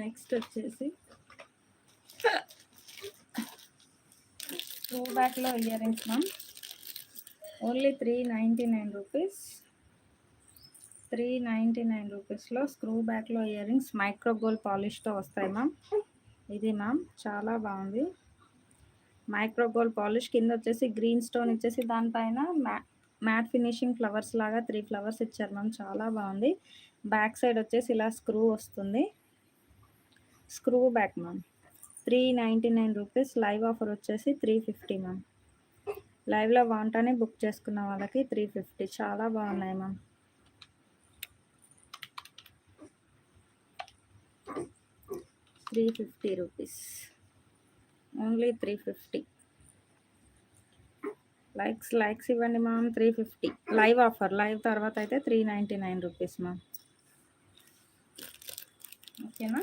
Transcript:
Next వచ్చేసి screw బ్యాక్లో earrings ma'am. Only 399 rupees. 399 రూపీస్లో స్క్రూ బ్యాక్లో ఇయర్ రింగ్స్ మైక్రో గోల్డ్ పాలిష్తో వస్తాయి మ్యామ్. ఇది మ్యామ్ చాలా బాగుంది. మైక్రో గోల్డ్ పాలిష్ కింద వచ్చేసి గ్రీన్ స్టోన్ ఇచ్చేసి దానిపైన మ్యాట్ ఫినిషింగ్ ఫ్లవర్స్ లాగా 3 ఫ్లవర్స్ ఇచ్చారు మ్యామ్. చాలా బాగుంది. బ్యాక్ సైడ్ వచ్చేసి ఇలా స్క్రూ వస్తుంది. Screw back ma'am. 399 rupees. Live offer వచ్చేసి 350 మ్యామ్. లైవ్లో వాంటానే బుక్ చేసుకున్న వాళ్ళకి 350. చాలా బాగున్నాయి మ్యామ్. 350 రూపీస్. ఓన్లీ 350. లైక్స్ ఇవ్వండి మ్యామ్. 350 live offer. లైవ్ తర్వాత అయితే 399 రూపీస్ మ్యామ్. ఓకేనా?